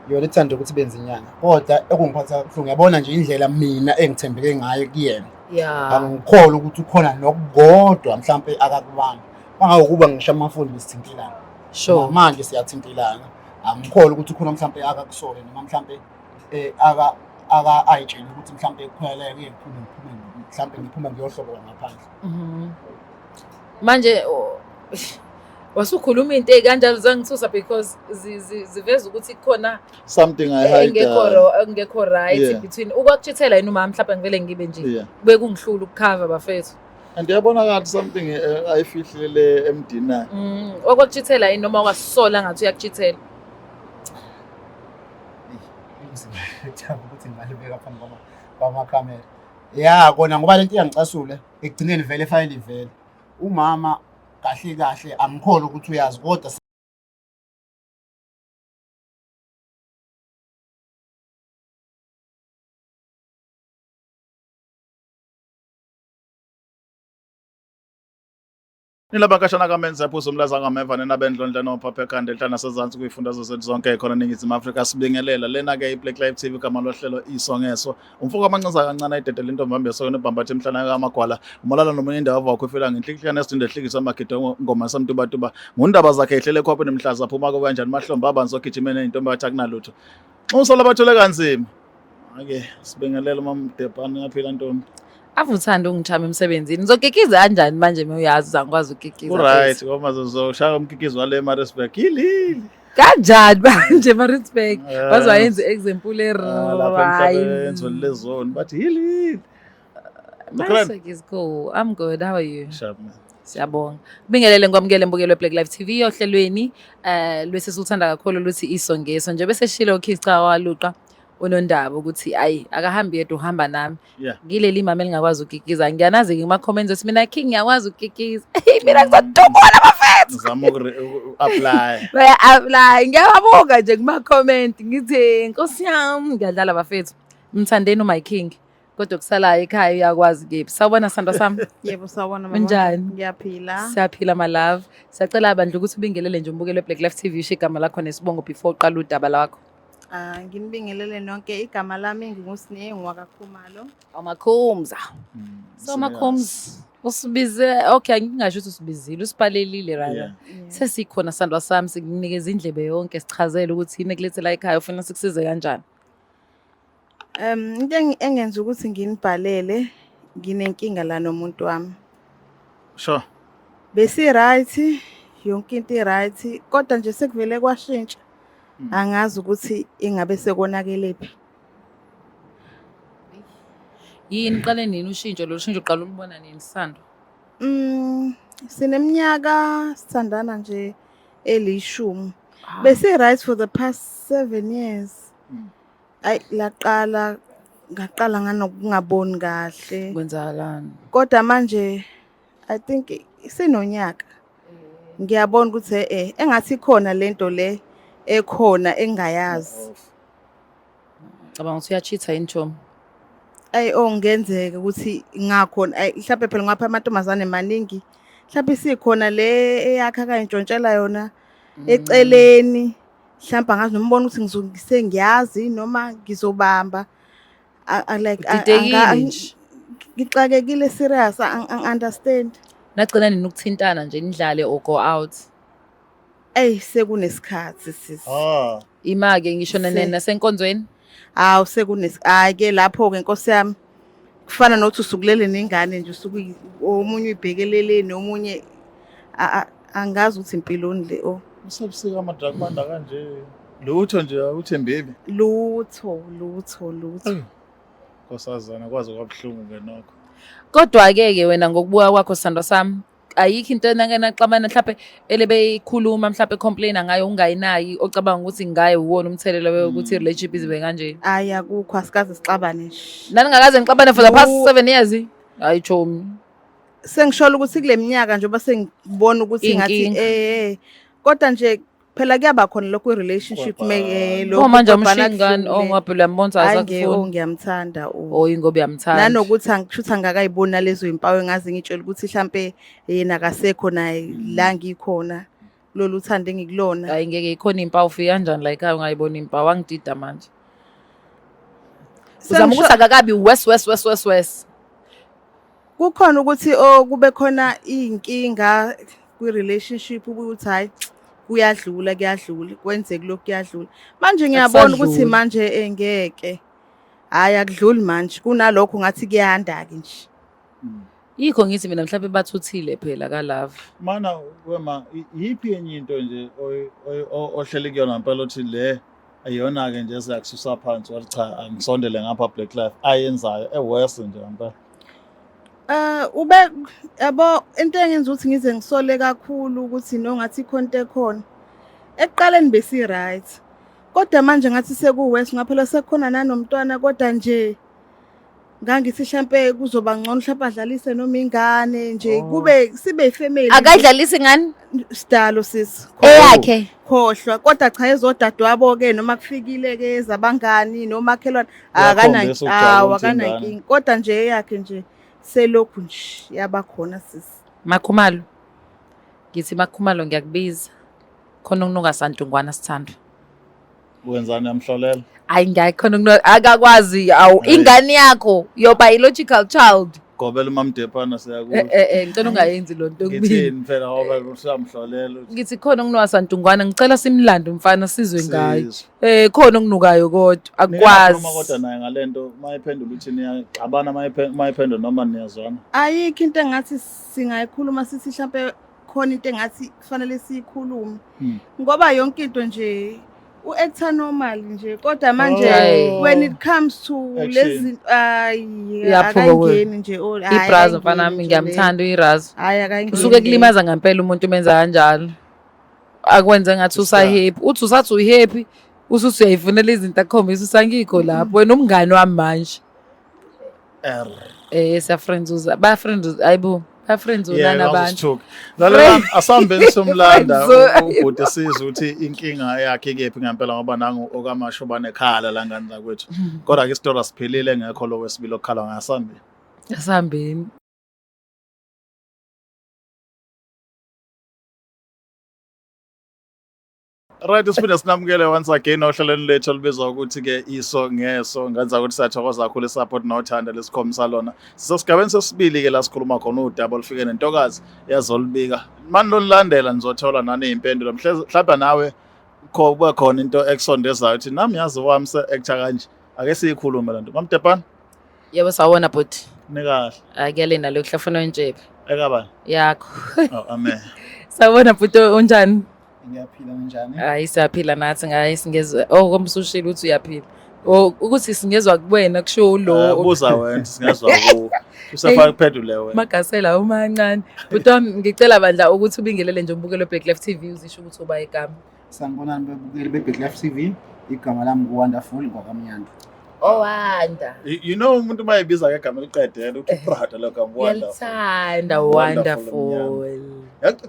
yona ithanda ukuthi benze inyanga kodwa ekungiphatha kabuhlungu ngiyabona nje indlela mina engithembeke ngayo kuyena angikholwa ukuthi ukhona nokugodwa mhlambe akakubani bangakuba ngisho amafoni besithintelana sure manje siyathintelana angikholwa ukuthi ukhona mhlambe akakusole noma mhlambe ayitshela ukuthi mhlambe kuphela ngiyephume mhlambe ngiphuma ngiyohlobo ngaphandle manje wasukhuluma into ezikanjalo zangithusa because ziveza ukuthi khona something I hide ngekho right between ukwakuchithela yini uma mhlawumbe ngivele ngibe nje kube kungihlula ukukhava bafethu and yabona ngathi something ayifihlele emdina okwakuchithela yini noma wasisola ngathi uyakuchithela ukuthi ngalibeka phambi kwamakhamera ya kona ngoba lento iyangicasule ekugcineni vele efayile ivele umama kahle angikholwa ukuthi uyazi kodwa nilabakashana kamenzi yaphuza umlaza ngameva nenabendlondla nophapha ekhanda ehlana sezantsi kuyifundazwe zethu zonke ekhona eNingizimu Afrika sibingelela lena ke iBlack Live TV igama lohlelo isongeso umfuko amancaza kancane ayidedela intombambi yesona ebhambathe emhlana kaMagwala umalala nomunye indawo wakho efela ngenhlikihlana esidinde hlikisa amagido ngoma samtubatuba ngundaba zakhe ehlele khophe nemhlaza phuma ko kanjani mahlomba abanzo gijimene intombi yathi akunalutho usola bathole kanzima ake sibingelela mamdebhana ngaphila ntombi avuthanda ungithama emsebenzini ngizokikiza kanjani manje uyazi uzangikwazi ukukikiza right ngoba zoshaya umkikizo wale Maritzburg yilili kanjani manje Maritzburg bazoyenza example right enzo lezone bathi yilili Maritzburg is cool. I'm good. How are you? Sharp man. Siyabonga. Bingelele ngwamukele mbukelo weBlack Live TV ohlelweni lwesisuthanda kakhulu luthi isongeso nje bese shilo ukhicha waluqa unondaba ukuthi ayi akahambi yedwa uhamba nami ngileli mama elingakwazi ukukikiza ngiyanazi ngima comments ethi mina king ngiyakwazi ukukikiza mina ngizodobola bafethu ngizama uku-apply baya-apply ngiyababonga nje kuma comment ngithi nkosi yami ngiyadlala bafethu mthandeni my king kodwa kusalayo ekhaya uyakwazi kephi sawubona sandwa sami yebo sawubona mama unjani ngiyaphila siyaphila my love siyacela abantu ukuthi ubingelele nje umbukelo weBlack Live TV usho igama lakho nesibongo before uqala udaba lwakho nginibingelele nonke igama lami ngingusine ngwakakhumalo amakhumza so makhumza usibize okay ngingasho ukuthi usibizile usipalelile rana sesikhona sandwa sami sikunikeza indlebe yonke sichazele ukuthi yini ekulethela ekhaya ufuna sikusize kanjani into engenza ukuthi nginibhalele nginenkinga la nomuntu wami sure bese right yonke into right kodwa nje sekuvele kwashintsha angazi ukuthi ingabe sekonakelephi yini qale nini ushintsho lo shintsho uqala ulibona nini Sando sineminyaka sithandana nje elishumi bese right for the past 7 years ay ngaqala nganokungaboni kahle kwenzakalani kodwa manje I think isenonyaka ngiyabona ukuthi engathi khona lento le ekhona engayazi cabanga ukuthi uyachitha intombi ngenzeka ukuthi ngakhona mhlawumbe phela ngapha amantombazane maningi mhlawumbe sikhona le eyakha kayintshontshela yona eceleni mhlawumbe angazi nombona ukuthi ngisengiyazi noma ngizobamba like ngixakekile serious understand nagcina nini ukuthintana nje nidlale or go out sekunesikhathi sisi imake ngisho nasenkonzweni ke lapho ke Nkosi yami kufana nothi usukulele nengane nje usuku omunye uyibhekelele nomunye angazi ukuthi impiloni le usebusika amadrug banda kanje lutho nje uthembile lutho Nkosazana kwazi kwabuhlungu ke nokho kodwa ke wena ngokubuka kwakho Sandwa sami ayikho into naxabana mhlawumbe elebeyikhuluma mhlawumbe complain ngayo ungayinayi ocabanga ukuthi ngaye uwona umthelelo ukuthi relationship izibe kanje akukho asikaze sixabane nani ngakaze ngixabane for the past 7 years hayi chomi sengishola ukuthi kule minyaka nje base ngibona ukuthi ngathi kodwa nje phela kuyaba khona lokho relationship lo manje umshingani ongaphela yambonza azakufuna ngiyamthanda ingoba yamthanda nanokuthi angishutha ngakayibona lezo impawu engazi ngitshela ukuthi mhlambe yena akasekho naye la ngikhona lolu thando engikulona. Hayi ngeke ikhona impawu ufika kanjani la ekhaya ungayibona impawu angidida manje. Uzama ukuthi akakabi wes. Kukhona ukuthi kube khona inkinga kwi-relationship ukuthi hayi kuyadlula kwenzeke lokhu kuyadlula. Manje ngiyabona ukuthi manje engeke. Hayi akudluli manje kunalokho ngathi kuyanda ke nje. Yikho ngithi mina mhlawumbe bathuthile phela ka love. Mana wema yipi enye into nje ohleli kuyona ngempela uthi le ayona ke nje siyakususa phansi wathi cha angisondele ngapha Black Life ayenzayo eWest nje ngempela. Yabo into engenza ukuthi ngize ngisole kakhulu ukuthi nongathi ikhonto ekhona. Ekuqaleni besi right. Kodwa manje ngathi sekuWest ngaphela sekukhona nanomntwana kodwa nje ngangithi mhlambe kuzoba ngcono mhlawumbe adlalise noma ingane nje kube sibe ifamily. Akayidlalisi ngani? Sidalo sisi. Eyakhe. Khohlwa kodwa cha ezodadewabo ke noma kufikile ke ezabangani noma khelwana akana inkingi kodwa nje eyakhe nje selokhu nje yabakhona sisi. Makhumalo. Ngithi Makhumalo ngiyakubiza. Khona ukunuka santungwana sithandwa. Wenzani yamhlolela? Hayi ngayikhona ukunuka akakwazi ingane yakho your biological child. Gobela uMamdepana siyakuthi. Ngicela ungayenzi lo nto kubini. Ngithini phela ngoba usamhlolela uthi. Ngithi khona ukunuka santungwana ngicela simlande umfana sizwe ngayo. Khona ukunukayo kodwa akwazi. Noma kodwa naye ngalento mayiphendula uthi niyaqabana mayiphendula noma niyazwana. Ayikho into engathi singayikhuluma sithi mhlambe khona into engathi kufanele siyikhulume. Ngoba yonke into nje u-actor normal nje kodwa manje when it comes to lezi akangeni nje ibrazo mfana nami ngiyamthanda uIrazo. Hayi akangeni. Usuke kulimaza ngempela umuntu umenza kanjalo. Akwenze ngathi usahappy. Uthi usathi uhappy usuthi uyayifunela izinto akhombisa usangikho lapho wena umngane wami manje. Siya friends ba friends ayibo. Friends unana abantu. Lalela asambe somlanda ubhuti sizwe ukuthi inkinga yakhe kephi ngempela ngoba nangu okamasho banekhala la ngani la kwethu. Kodwa ke isitori asiphelile ngekho lo wesibili okhala ngasambe. Asambeni. Right isiphinda sinamukele once again ohlelweni lethu olubizwa ukuthi ke iso ngeso ngenza ukuthi siyathokoza kakhulu support nothanda lesikhombisa lona sisesigabeni sesibili ke la sikhuluma khona udaba olufike nentokazi yazolibika manje lonilandela nizothola nani impendulo mhlawumbe nawe kuba khona into ekusondezayo uthi nami yazi wami se actor kanje ake siyikhulume lento Mamdepana yebo sawona bhuti nikahle akuyalena lo kuhlafuna wentshebe ekabani yakho amen sawona bhuti unjani Ngiyaphila kanjani? Hayi siyaphila nathi ngayi singezwe komsushila uthi uyaphila. Ukuthi singezwe kuwena kusho lo. Ubuza wena singezwe ku. Usafaka kuphendule wena. Magasela umancane. But ngicela bandla ukuthi ubingelele nje umbukelo Black Life TV uzisho ukuthi uba igama. Sanibonani bebukeli beBlack Life TV. Igama lami kuWonderful ngwakamnyando. Wanda. You know umuntu mayibiza ngegama eliqedela uthi Prada lo gama Wonderful. Ngiyalithanda Wonderful.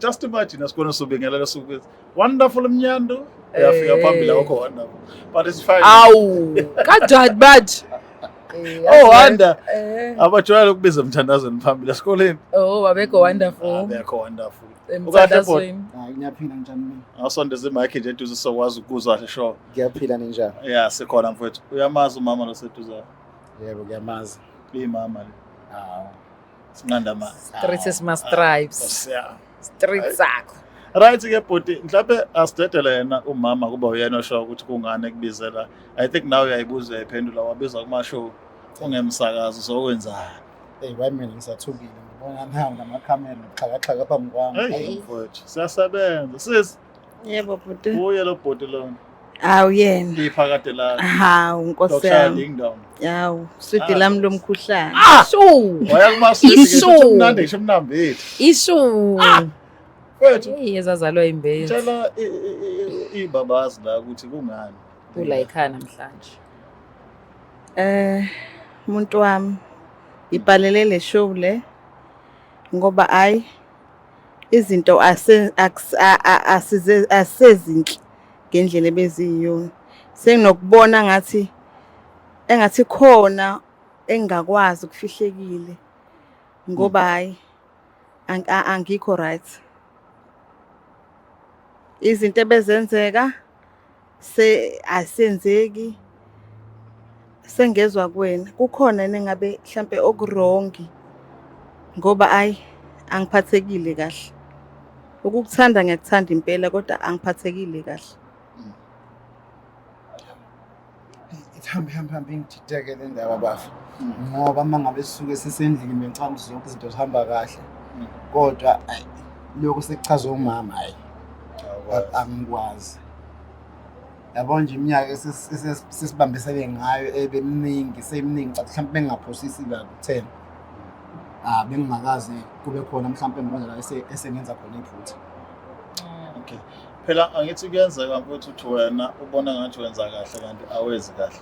Just imagine asikona subingelela suku Wonderful Mnyando uyafika phambili akho Wonderful but it's fine. Awu kanjani manje? Wanda abajwayele ukubiza umthandazweni phambili esikoleni. Babekho Wonderful. Babekho Wonderful. Ukahle futhi. Hayi ngiyaphila njani mina? Awusondeze imic nje eduze sokwazi ukuzwa kahle sho. Ngiyaphila ninjani? Yeah sikhona mfowethu. Uyamazi umama loseduza. Yebo ngiyamazi. Imama le. Sinqanda ma. Streets is my stripes. Street sakho. Right ke bhuti mhlawumbe asidedele yena umama kuba uyena osho ukuthi kungane kubizela. I think now uyayibuza uyayiphendula wabiza kuma show ungemsakazo sokwenzani. Why mina ngisathukile ngibona nami namakhamera xhaka phambi kwami. Hey mfowethu siyasebenza sis. Yebo bhuti. Uye lo bhuti lo. Awu yena. Iphakade la. Hawu Nkosi yami. Yawu swidi lami lomkhuhlane. Shu. Wayakumasithi umnandi ngisho umnambithi. Ishu. Mfowethu. Ezazalwa imbewu. Tshela ibabazi la ukuthi kungani. Kula ekhaya namhlanje. Umuntu wami ibhalele le show le ngoba hayi izinto asezinhle ngendlela ebeziyona senginokubona engathi khona engakwazi ukufihlekile ngoba hayi angikho right izinto ebezenzeka asenzeki sengezwa kuwena. Kukhona nengabe mhlampe okurongi ngoba angiphathekile kahle. Ukukuthanda ngiyakuthanda impela kodwa angiphathekile kahle. Hambe ingidideke le ndaba bafu. Ngoba mangabe sisuke sisendlini bengicabanga ukuthi zonke izinto zihamba kahle. Kodwa lokho sekuchazwe umama angikwazi. Yabo nje iminyaka sesibambisene ngayo ebeminingi seminingi mhlawumbe bengingaphosisi la ku10. Bengingakaze kube khona mhlawumbe ngibona la esengenza khona iphutha. Okay. Phela angithi kuyenzeka mfowethu uthi wena ubona ngathi wenza kahle kanti awezi kahle.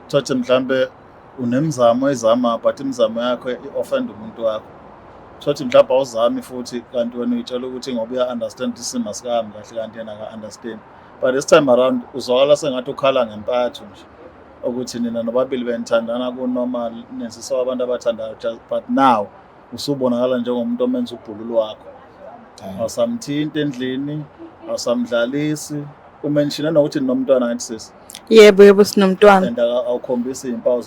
Uthathe mhlambe unemizamo ezama but imizamo yakho i-offend umuntu wakho. Uthathe mhlawumbe awuzami futhi kanti wena uyitshela ukuthi ngoba uya-understand isimo sikami kahle kanti yena ka-understand. But this time around uzwakala sengathi ukhala ngempatho nje ukuthi nina nobabili benithandana ku-normal nesisa abantu abathandayo but now usubonakala njengomuntu omenza ubhululo wakho. Awusamthinta endlini, awusamdlalisi, umenshina nokuthi nomntwana ngathi sisi. Yebo sinomntwana. And awukhombisa izimpawu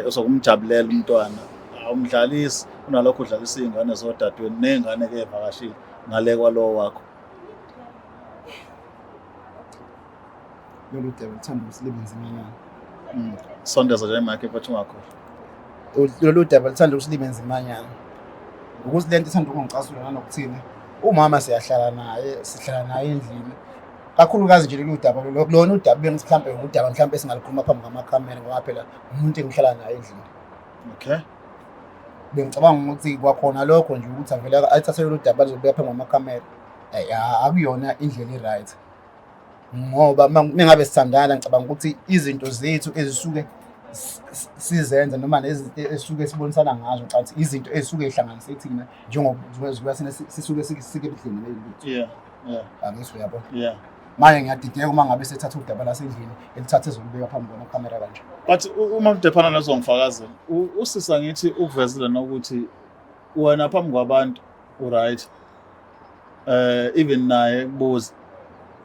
zokumjabulela umntwana. Awumdlalisi unalokho udlalisa izingane zodadweni nezingane ke evakashile ngale kwalowo wakho. Lolu daba luthanda ukusilibenza imanyana. Sondeza nje imakhe futhi ungakhohlwa. Lolu daba luthanda ukusilibenza imanyana. Ukuthi lento ithanda ukungicasula nanokuthina. Umama sihlala naye endlini. Kakhulukazi nje lolu daba lona udaba bengithi mhlambe udaba mhlambe esingalikhuluma phambi kwamakhamera ngoba phela umuntu engihlala naye endlini. Okay. Bengicabanga ukuthi kwakhona lokho nje ukuthi avele ayithathe lolu daba lizobuya phambi kwamakhamera. Akuyona indlela e-right. Ngoba mengabe sithandana ngicabanga ukuthi izinto zethu ezisuke sizenza noma nezinto esisuke sibonisana ngazo ncathi izinto ezisuke ihlanganise thina njengoba sisuke sike ebudleni lelutho. Yeah. Angisho yabo. Yeah. Manje ngiyadideka uma ngabe sethatha udaba lasendlini elithathe ezolubeka phambi kwamakhamera kanje. But uma udephana nazo ngifakazela usisa ngithi ukuvezela nokuthi wena phambi kwabantu uright. Even naye kubuza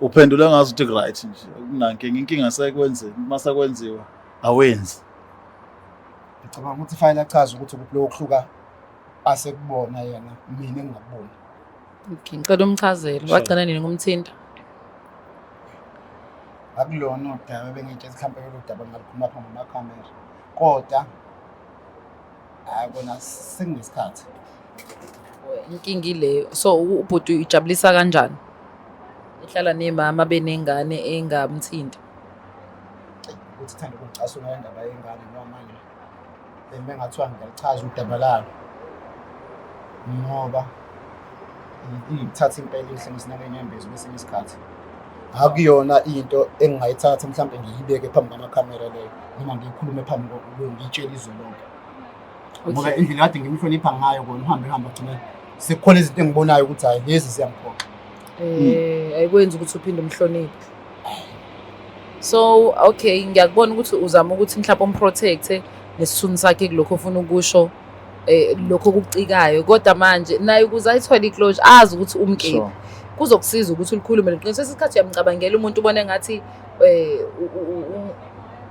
uphendula ngazo ukuthi right nje kunankinga inkinga sekwenzeni mase kwenziwa awenzi. Ngicabanga ukuthi fanele achaze ukuthi ukuhluka asekubona yena mina engingakuboni. Okay, ngicela umchazelo. Wagcina nini ngumthinta? Akulona udaba bengitshela mhlambe lo daba ngalikhuluma phambi kwamakhamera. Kodwa akona senginesikhathi. Inkingi leyo. So ubhuti ujabulisa kanjani? Ihlala nemama benengane engamthinta. Ukuthi thanda ukungicasula indaba yengane noma manje. Bengathiwa ngiyalichaza udaba lalo. Ngoba ngithatha impela inhlanganiso nangenyembezi bese isikhathi. Akuyona into engingayithatha mhlambe ngiyibeke phambi kwamakhamera leyo noma ngiyikhulume phambi ngitshela izwe lonke. Ngoba indlela kade ngimhlonipha ngayo kona uhamba gcina sekukhona izinto engibonayo ukuthi hayi lezi siyangiphoqa. Ayikwenza ukuthi uphinde umhloniphe. So okay, ngiyakubona ukuthi uzama ukuthi mhlawumbe umprotect nesithunzi sakhe kulokho ofuna ukusho lokho kucikayo kodwa manje naye ukuze ayithole iclosure azi ukuthi umkephi. Kuzokusiza ukuthi ulikhulume leqiniso isikhathi uyamcabangela umuntu ubone ngathi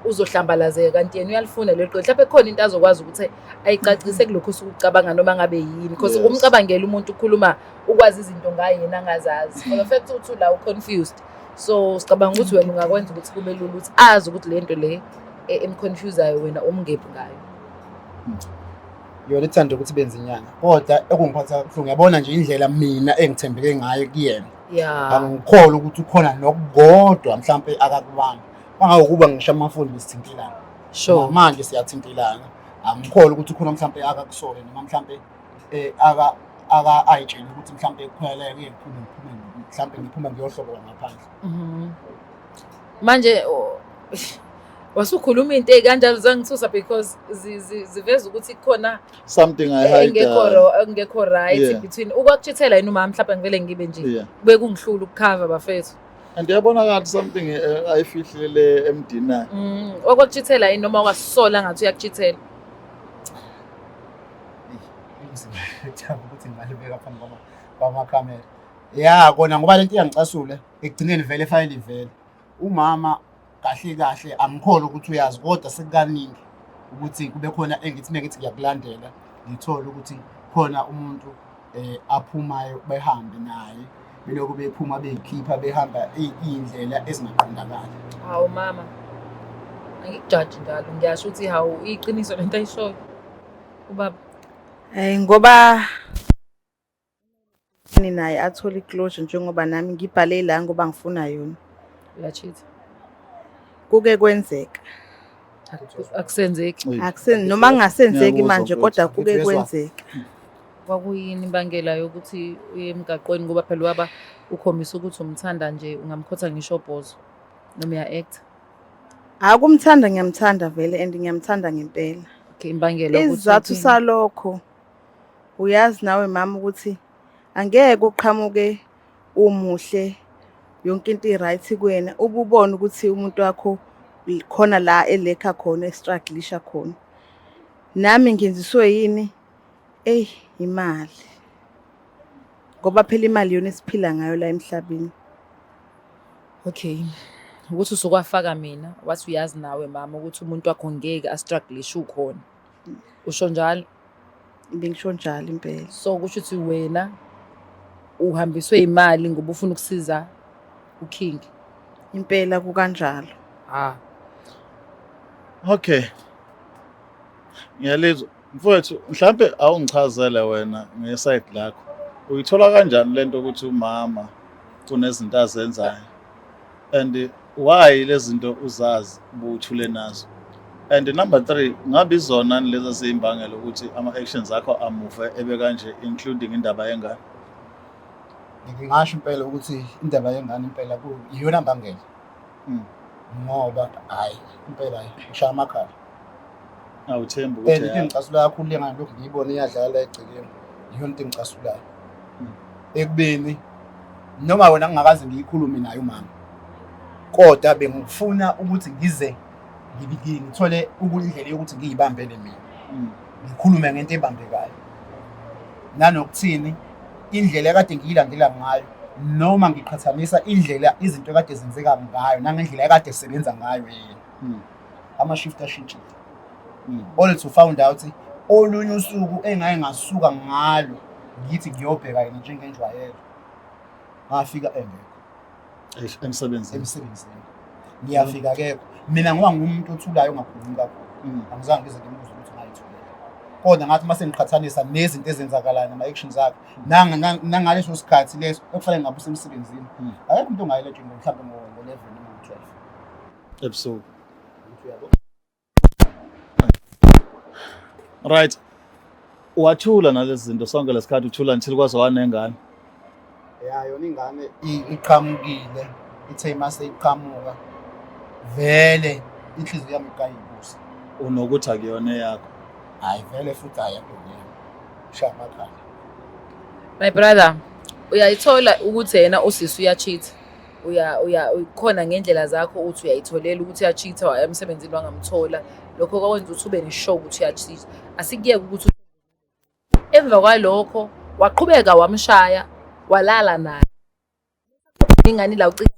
uzohlambalazeka kanti yena uyalifuna leqiniso mhlawumbe khona into azokwazi ukuthi ayicacise kulokho usukucabanga noma ngabe yini because umcabangela umuntu ukhuluma ukwazi izinto ngaye yena angazazi for the fact ukuthi la uconfused so sicabanga ukuthi wena ungakwenza ukuthi kube lula ukuthi azi ukuthi lento le emconfuseayo wena umngephi ngayo. Yona ithanda ukuthi benze inyanga kodwa ekungiphatha kabuhlungu ngiyabona nje indlela mina engithembeke ngayo kuyena. Angikholwa ukuthi ukhona nokugodwa mhlambe akakubani. Bangakuba ngisho amafoni besithintelana. Sure. Manje siyathintelana. Angikholwa ukuthi ukhona mhlambe akakusole noma mhlambe ayitshela ukuthi mhlambe kuphela kuyiphuma mhlambe ngiphuma ngiyohlobo ngaphandle. Manje wasukhuluma into ezikanjalo zangithusa because ziveza ukuthi khona something engekho right between ukwakuchithela yini uma mhlawumbe ngivele ngibe nje kube kungihlula ukukhava bafethu. And yabona ngathi something ayifihlele emdina. Okwakuchithela yini noma wasola ngathi uyakuchithela. Ngithanda ukuthi ngalibeka phambi kwamakhamera. Ya kona ngoba lento iyangicasule ekugcineni vele efayile ivele umama kahle kahle angikholwa ukuthi uyazi kodwa sekukaningi ukuthi kube khona engithi mengithi ngiyakulandela ngithola ukuthi khona umuntu aphumayo behambe naye belokhu bephuma beyikhipha behamba iy'ndlela ezingaqondakali. Hawu mama, angikujaji njalo, ngiyasho ukuthi hawu iqiniso lento ayishoyo ubaba. Ngoba naye athole i-closure njengoba nami ngibhale la ngoba ngifuna yona. Uyachitha. Kuke kwenzeka. Akusenzeki. Noma kungasenzeki manje kodwa kuke kwenzeka. Kwakuyini imbangela yokuthi uye emgaqweni ngoba phela waba ukhombisa ukuthi umthanda nje ungamkhotha ngisho bhozo noma uya-act? Kumthanda ngiyamthanda vele and ngiyamthanda ngempela. Okay, imbangela ukuthi isizathu salokho uyazi nawe mama ukuthi angeke uqhamuke umuhle yonke into i-right kuwena ububona ukuthi umuntu wakho khona la elekha khona estrugglisha khona. Nami ngenziswe yini? Imali. Ngoba phela imali yona esiphila ngayo la emhlabeni. Okay. Ukuthi usukwafaka mina wathi uyazi nawe mama ukuthi umuntu wakho ngeke astrugglishe ukhona. Usho njalo? Bengisho njalo impela. So kusho ukuthi wena uhambiswe imali ngoba ufuna ukusiza uKing. Impela kukanjalo. Okay. Ngiyalizwa. Mfowethu, mhlambe awungichazele wena ngeside lakho. Uyithola kanjani lento ukuthi umama kunezinto azenzayo? And why lezi zinto uzazi ubuthule nazo? And number 3, ngabe izona lezi ezimbangela ukuthi ama-actions akho amuve ebe kanje including indaba yengane? Ngingasho impela ukuthi indaba yengane impela iyona mbangela. Ngoba hayi impela ishaya amakhala. Awuthembi ukuthi into engicasulayo kakhulu lengane lokhu ngiyibona iyadlala egcekeni. Iyona into engicasulayo. Ekubeni noma wena ngingakaze ngiyikhulume naye umama. Kodwa bengifuna ukuthi ngize ngithole indlela yokuthi ngiyibambele mina. Ngikhulume ngento ebambekayo. Nanokuthini indlela ekade ngiyilandela ngayo noma ngiqhathanisa indlela izinto ekade zenzeka ngayo nangendlela ekade sebenza ngayo yena. Ama-shift ashintshile. Only to found out olunye usuku engaye ngasuka ngalo ngithi ngiyobheka yena njengenjwayelo. Ngafika engekho. Emsebenzini. Ngiyafika akekho. Mina ngoba ngumuntu othulayo ongakhulumi kakhulu. Angizange ngize ngimbuze ukuthi ngayithula. Kodwa ngathi mase ngiqhathanisa nezinto ezenzakalayo nama-actions akhe nangaleso sikhathi leso okufanele ngabe usemsebenzini. Akekho umuntu ongayilethe mhlawumbe ngo-11 noma ngo-12 ebusuku. Right. Wathula nalezi zinto sonke lesikhathi uthula until kwaze wanengane. Yona ingane iqhamukile ithe mase iqhamuka vele inhliziyo yami iqayibusa. Unokuthi akuyona yakho. Hayi vele futhi ayakuyona. Shaya amakhala. My brother, uyayithola ukuthi yena usisi uyacheat. Ukhona ngendlela zakho uthi uyayitholela ukuthi uyacheata waya emsebenzini wangamthola. Lokho kwenza ukuthi ube neshow ukuthi uyacheat. Asikuyeke ukuthi emva kwalokho waqhubeka wamshaya walala naye. Ingani la ucinga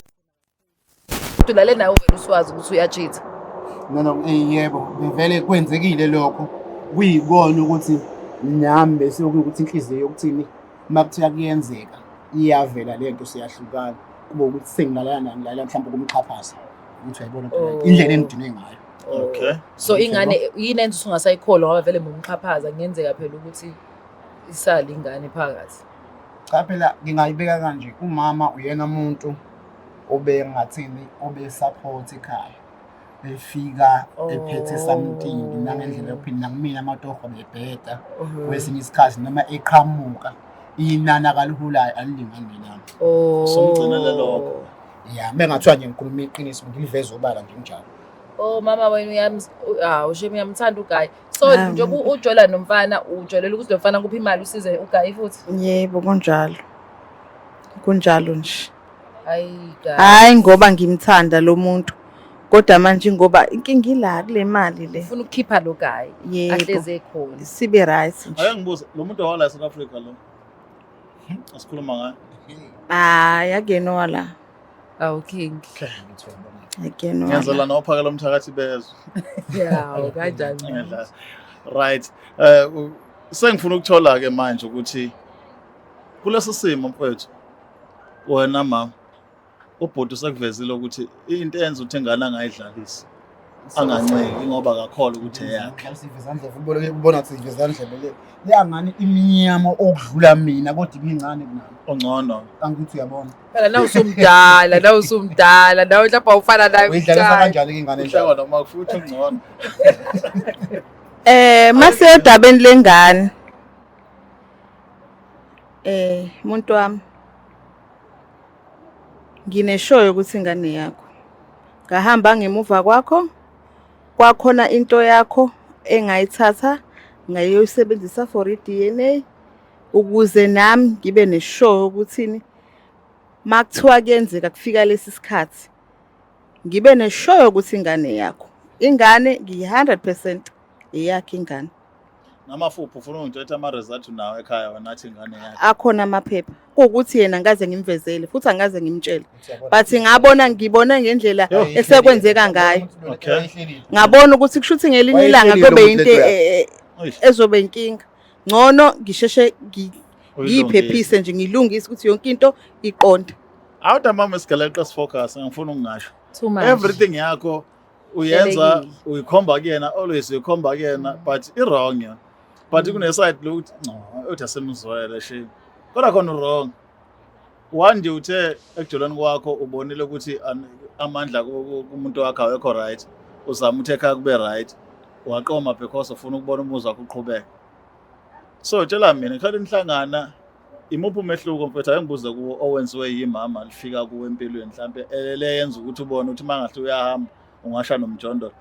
ulale nawe vele uswazi ukuthi uyacheat. No yebo bevele kwenzekile lokho kuyikona ukuthi nami bese ukuthi inhliziyo yokuthini makuthiya kuyenzeka iyavela lento siyahlukana kube ukuthi sengilalana ngilala mhlawumbe kumqhaphasa ukuthi uyayibona phela indlela engidinwe ngayo. Okay. So ingane yini enze usungasayikholwa ngoba vele ngumqhaphaza kungenzeka phela ukuthi isali ingane phakathi. Cha phela ngingayibeka kanje umama uyena umuntu obe ngathini obe support ekhaya. Befika ephethe something nangendlela yophina kumina amatoho bebheda kwesinye isikhathi noma eqhamuka inana kalihulayo alilingani nami. Somgcinele lokho. Yeah, mengathiwa nje ngikhuluma iqiniso ngiliveza obala nje njalo. Mama wena usho uyamthanda uGayi. So njengoba ujola nomfana ujolela ukuthi lo mfana kuphi imali usize uGayi futhi? Yebo kunjalo. Kunjalo nje. Hayi ngoba ngimthanda lo muntu. Kodwa manje ngoba inkinga ila kule mali le. Ufuna ukukhipha lo Gayi. Ahleze ekhona. Sibe right nje. Ake ngibuze lo muntu wala South Africa lo. Asikhuluma ngaye. Akuyena wala. King. Okay. Again, Ngiyenzela nophakela umthakathi bezwe. Yeah, kanjani. Right. Sengifuna ukuthola ke manje ukuthi kulesi simo mfowethu wena mama ubhuti usekuvezile ukuthi into enza ukuthi ingane angayidlalisi anganceki ngoba akakholwa ukuthi eyakhe. Sivizandla football ubona ukuthi sivizandla le ngani iminyama okudlula mina kodwa imincane kunami. Ongcono. Kangithi uyabona. Phela nawusumdala nawe lapha ufana naye. Uyidlalisa kanjani ke ingane Uhlaba noma futhi ongcono. Mase odabeni lengane. Umuntu wami. Ngineshoyo ukuthi ingane yakho. Ngahamba ngemuva kwakho. Kwakhona into yakho engayithatha ngayoyisebenzisa for iDNA ukuze nami ngibe neshoyo ukuthini makuthiwa kuyenzeka kufika lesi sikhathi ngibe neshoyo ukuthi ingane yakho ingane ngiyi100% eyakhe ingane Namafuphi ufuna ungithethe ama result nawe ekhaya wena athi ingane yakhe. akhona amaphepha ukuthi yena ngaze ngimvezele futhi angaze ngimtshele but ngibona ngendlela esekwenzeka ngayo ngabona ukuthi kushuthi ngelinye ilanga kube into ezobe inkinga ngcono ngisheshe ngiyiphephise nje ngilungise ukuthi yonke into iqonde Awuda mama sigaleqa sifocus ngifuna ukungasho everything yakho uyenza uyikhomba kuyena always uyikhomba kuyena but wrong yona but kune side lokuthi uthi asemzwele she kodwa khona wrong one day uthe ekujolani kwakho ubonile ukuthi amandla kumuntu wakhe awekho right uzama uthe ekhaya kube right waqoma because ufuna ukubona umuzi wakho uqhubeka so tshela mina ngikhale inhlangana imuphi umehluko mfethu ayengibuza kuwo owenziwe yimama lifika kuwe empilweni mhlambe le yenza ukuthi ubone ukuthi mangahle uyahamba ungasha nomjondolo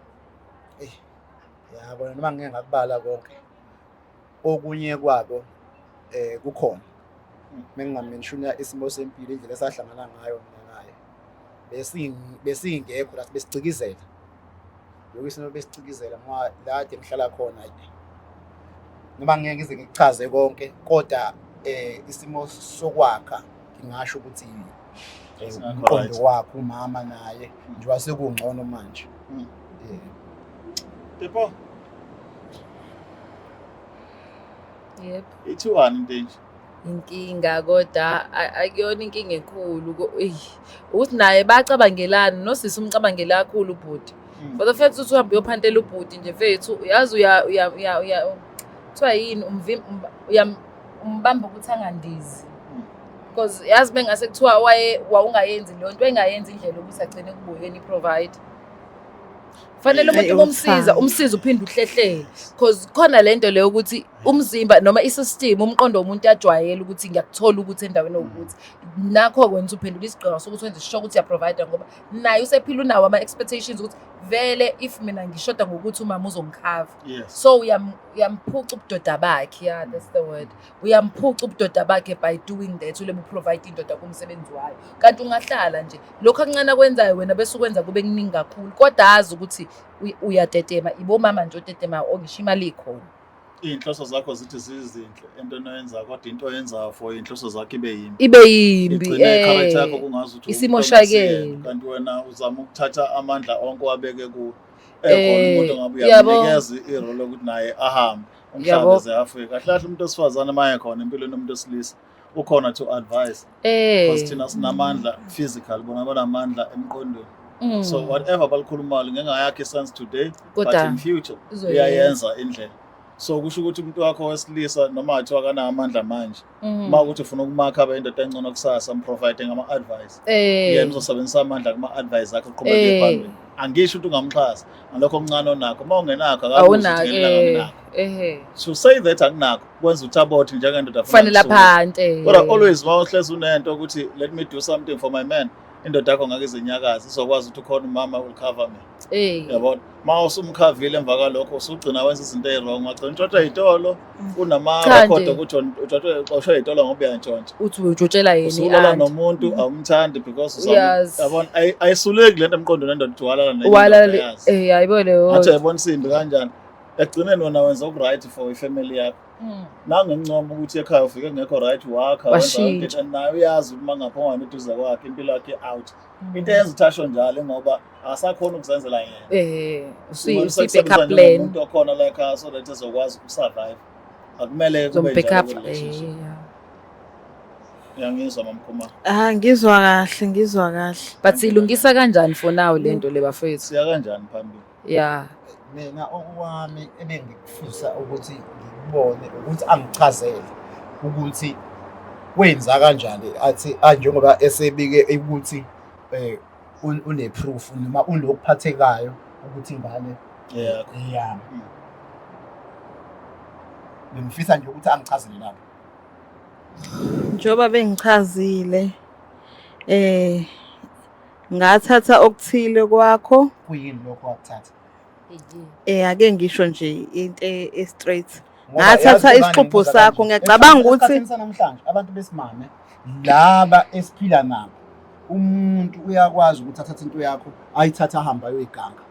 yabo noma ngeke ngakubala konke okunye kwabo kukhona mengingamenshuna isimo sempilo indlela esahlangana ngayo ngaye besingekho la besicikizela lokho besicikizela ngoba la ade ngihlala khona noma ngeke ngize ngikuchaze konke kodwa isimo sokwakha ngingasho ukuthi umqondo wakhe umama naye nje wasekungcono manje Depo Yep. Ithiwani into nje Inkinga kodwa akuyona inkinga enkulu ukuthi naye bacabangelana nosisi umcabangela kakhulu ubhuti for the fact ukuthi uhambe uyophantela ubhuti nje mfethu uyazi kuthiwa yini umbamba ukuthi angandizi because yazi bengase kuthiwa wawungayenzi leyo nto engayenzi indlela ukuthi agcine kubuyeni provide fanele umuntu umsiza uphinde uhlehlele because khona lento leyo ukuthi umzimba noma isystem umqondo womuntu yajwayela ukuthi ngiyakuthola ukuthi endaweni ukuthi nakho kwenza uphendula isigqoko sokuthi wenze sure ukuthi uyaprovide ngoba naye usephila unawo ama expectations ukuthi vele if mina ngishoda ngokuthi umama uzongikhava so uyamphuca ubudoda bakhe that's the word uyamphuca ubudoda bakhe by doing that ulebe provide indoda kumsebenzi wayo kanti ungahlala nje lokho akuncane akwenzayo wena bese ukwenza kube kuningi kakhulu kodwa azi ukuthi uyatetema ibomama nje otetema ongisho imali ikhona inhloso zakho zithi zizinhle into enoyenza kodwa into oyenza for inhloso zakho ibe yimbi character yakho kungazi ukuthi isimoshakele kanti wena uzama ukuthatha amandla onke wabeke ku ekhona umuntu ngabe uyanikeza irole ukuthi naye ahambe umhlaba ze Africa kahle umuntu osifazana maye khona empilweni umuntu osilisa ukhona to advise because thina sinamandla physical bona banamandla emqondweni so whatever balikhuluma ngengayakhe sense today but in future uyayenza indlela so kusho ukuthi umuntu wakho wesilisa noma athiwa kana amandla manje uma ukuthi ufuna ukumakha abayindoda engcono kusasa providing ama advice yena uzosebenzisa amandla kuma advice akhe uqhubeke phambili angisho ukuthi ungamxhasa ngalokho okuncane onakho uma ungenakho akakuthi so say that akunakho kwenza ukuthi abothi njengendoda fanele phante kodwa always mawuhlezi unento ukuthi let me do something for my man indoda yakho ngake izenyakazi izokwazi ukuthi ukhona umama will cover me yabona mawusumkhavile emva kwalokho usugcina wenza izinto ezirong wagcina utshotshwa itolo unama record ukuthi utshotshwa itolo ngoba uyantshontsha uthi utshotshela yini usulala nomuntu awumthandi because yabona ayisuleki lento emqondweni nendoda uwalala ayibone athi yabona simbi kanjani ekugcineni wena wenza oku-right for ifamily yakho nangencomo ukuthi ekhaya ufike ngekho right wakha wenza yonke into nayo uyazi ukuthi uma ngaphongwana eduze kwakhe impilo yakhe out into eyenza uthasho njalo ngoba asakhona ukuzenzela yena usi-backup plan umuntu okhona la ekhaya so that ezokwazi ukusurvive akumele kube njalo Yangizwa mamkhuma. Ngizwa kahle. But silungisa kanjani for now lento le bafethu? Siya kanjani phambili? Yeah. Mina okwami ebengikufisa ukuthi ngibone ukuthi angichazele ukuthi wenza kanjani athi njengoba esebike ukuthi une proof noma unokuphathekayo ukuthi ingane yami. Bengifisa nje ukuthi angichazele lapho. Njoba bengichazile ngathatha okuthile kwakho kuyini lokho wakuthatha ake ngisho nje into straight ngathatha isixubho sakho ngiyacabanga ukuthi namhlanje abantu besimame laba esiphila nabo umuntu uyakwazi ukuthi athathe into yakho ayithatha ahamba ayoyiganga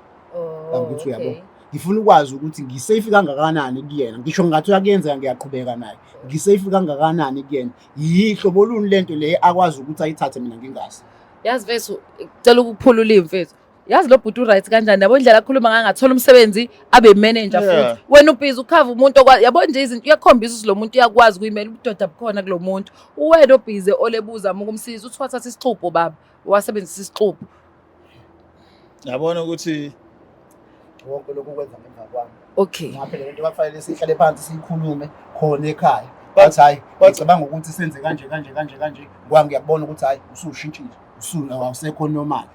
ukuthi uyabo ngifuna ukwazi ukuthi ngisafe kangakanani kuyena ngisho ngathi uyakuyenza ngiyaqhubeka naye ngisafe kangakanani kuyena yihlobo luni lento le akwazi ukuthi ayithathe mina ngingazi yazi mfethu cela ukuphulula imfethu yazi lo bhuti right kanjani yabo indlela akhuluma ngangathola umsebenzi abe manager futhi wena ubhizi ukhava umuntu okwazi yabo nje izinto uyakhombisa ukuthi lo muntu uyakwazi kuyimela ubudoda bukhona kulo muntu uwena obhizi olebuza ukumsiza uthi wathatha isixubho baba wasebenzisa isixubho yabona ukuthi wonke lokhu kwenza ngemva kwami okay ngapha le nto bakufanele sihlale phansi sikhulume khona ekhaya bathi hayi ngicabanga ukuthi senze kanje ngiyakubona ukuthi hayi usushintshile awusekho normal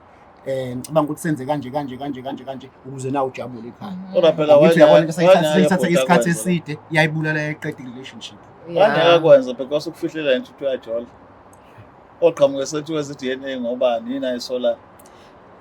ngicabanga ukuthi senze kanje ukuze nawe ujabule ekhaya kodwa phela wena sayithatha isikhathi eside iyayibulala eqeda relationship angakwenza because ukufihlela into uyajola oqhamuke sethi wezi-DNA ngoba nini ayisola.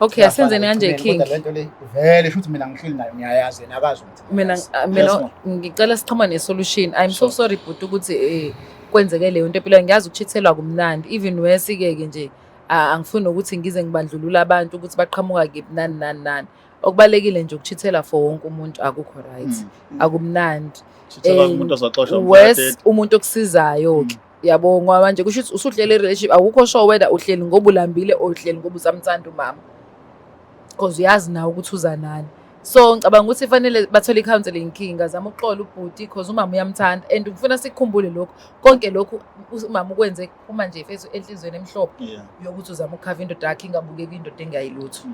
Okay, asenzeni kanje King. Lento le vele futhi mina ngihleli nayo ngiyayazi nakazi ukuthi mina ngicela sichama nesolution. I'm so sorry but ukuthi kwenzeke leyo nto empilweni ngiyazi ukuchithelwa kumnandi even wesike nje angifuni ukuthi ngize ngibandlulula abantu ukuthi baqhamuka kephi nani okubalekile nje ukuchithela for wonke umuntu akukho right akumnandi umuntu okusizayo ke yabo ngoba manje kusho ukuthi usuhlele relationship awukho sure whether uhleli ngoba ulambile or uhleli ngoba usamthanda umama because uyazi nawe ukuthi uza nani so ngicabanga ukuthi fanele bathole i-counseling King azama uxola ubhuti because umama uyamthanda and ngifuna sikukhumbule lokho konke lokho umama ukwenze uma nje efethu enhlizweni emhlophe yokuthi uzama ukukhava indoda yakhe ingabukeki indoda engayilutho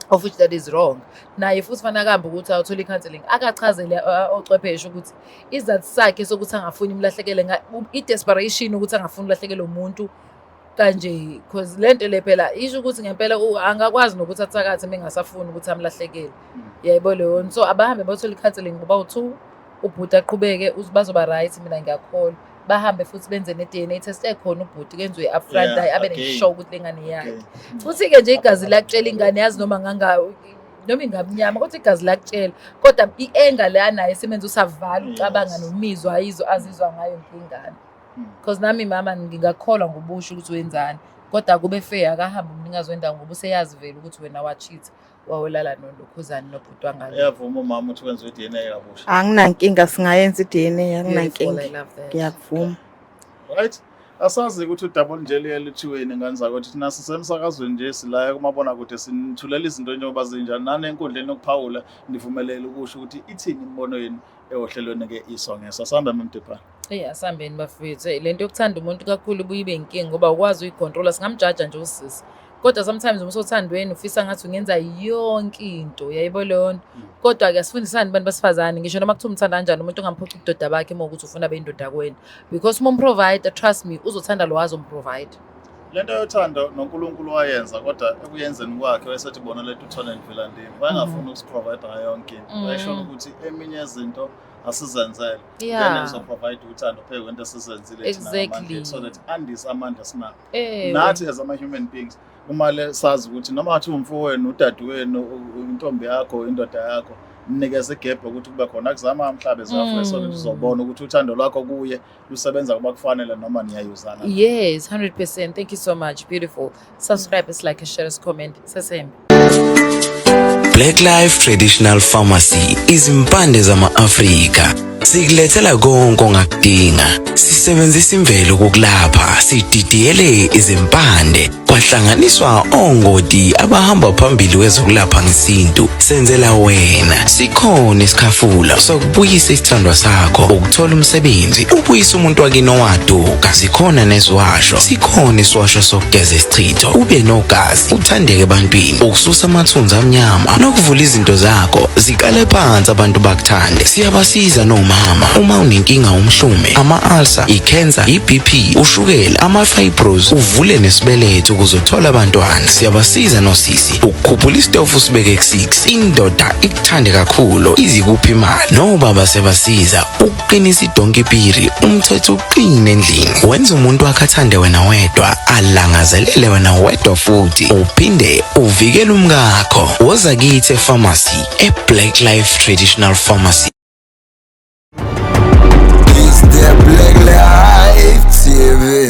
of which that is wrong naye futhi fanele akambe ukuthi awuthole i-counseling akachazele ocwepheshe ukuthi izathu sakhe sokuthi angafuni imlahlekele i-desperation ukuthi angafuni ulahlekele umuntu kanje because lento le phela isho ukuthi ngempela angakwazi nokuthi athakathe mengasafuni ukuthi amlahlekele yayibona leyo so abahambe bathole i-counseling ngoba u2 ubhuti aqhubeke bazoba right mina ngiyakholwa bahambe futhi benze ne-DNA test ekhona ubhuti kenziwe upfront hayi abe neshow ukuthi lengane yakhe futhi ke nje igazi lakutshela ingane yazi noma noma ingabnyama kodwa igazi lakutshela kodwa i-anger le anayo semenza usavala ucabanga nomizwa azizwa ngayo ingane because nami mama ngingakholwa ngobusho ukuthi wenzani kodwa akube fair akahamba umnikazi wendawo ngoba useyazi vele ukuthi wena wacheat wawelala nolokhuzani nobhuti wangane yavuma umama ukuthi wenze i-DNA kabusha anginankinga singayenza i-DNA anginankinga ngiyakuvuma right asazi ukuthi udouble nje liyelithiweni ingane zakwethu thina sisemsakazweni nje silaye kumabona kude sinithulela izinto njengoba zinjani nane enkundleni yokuphawula ndivumelele ukusho ukuthi ithini imbono yenu ewohlelweni ke isongeso asambe mamdepha asambeni bafethu lento yokuthanda umuntu kakhulu buyibe inkingi ngoba ukwazi uyicontrola singamjaja nje usisi kodwa sometimes uma usothandweni ufisa ngathi ungenza yonke into yayibona leyo kodwa ke asifundisani abantu basifazane ngisho noma kuthiwa umthanda kanjani umuntu ongamphoqa ubudoda bakhe uma ukuthi ufuna beyindoda kwena because uma umprovider trust me uzothanda lo wazi umprovide lento yothando noNkulunkulu wayenza kodwa ekuyenzeni kwakhe wayesethi bona lethu uthole Mvelandini wayengafuni ukusiprovide yonke into wayesho ukuthi eminye izinto asizenzele then uzoprovide uthando pheke kwento esizenzile exactly so that andise amandla sinawo nathi as ama-human beings kumele sazi ukuthi noma athi umfowenu udadewenu intombi yakho indoda yakho mnikeze igebhe ukuthi kube khona kuzama mhlabe zafwe so that uzobona ukuthi uthando lwakho kuye lusebenza kuba kufanele noma niyayuzana yes 100% thank you so much beautiful subscribe like share comment sesembe Black Life Traditional Pharmacy, izimpande zama-Afrika. Sikulethela konke ongakudinga. Sisebenzisa imvelo ukulapha, sididiyele izimpande. Kwahlanganiswa ongoti abahamba phambili kwezokulapha ngesintu. Senzela wena. Sikhona isikhafula sokubuyisa isithandwa sakho, ukuthola umsebenzi, ubuyisa umuntu wakini owaduka. Sikhona nesiwasho. Sikhona isiwasho sokugeza isichitho, ube nogazi, uthandeke ebantwini, ukususa amathunzi amnyama, nokuvula izinto zakho ziqale phansi abantu bakuthande. Siyabasiza nomama uma unenkinga umhlume, ama-ulcer, i-cancer, i-BP, ushukela, ama-fibros, uvule nesibeletho ukuzothola abantwana. Siyabasiza nosisi ukukhuphula isitofu sibeke ku-6, indoda ikuthande kakhulu izikuphi imali. Nobaba sebasiza ukuqinisa idonkipiri, umthetho uqine endlini. Wenza umuntu wakhe athande wena wedwa, alangazelele wena wedwa futhi uphinde uvikele umkakho. Woza kithi epharmacy, eBlack Life Traditional Pharmacy. It's the Black Life TV.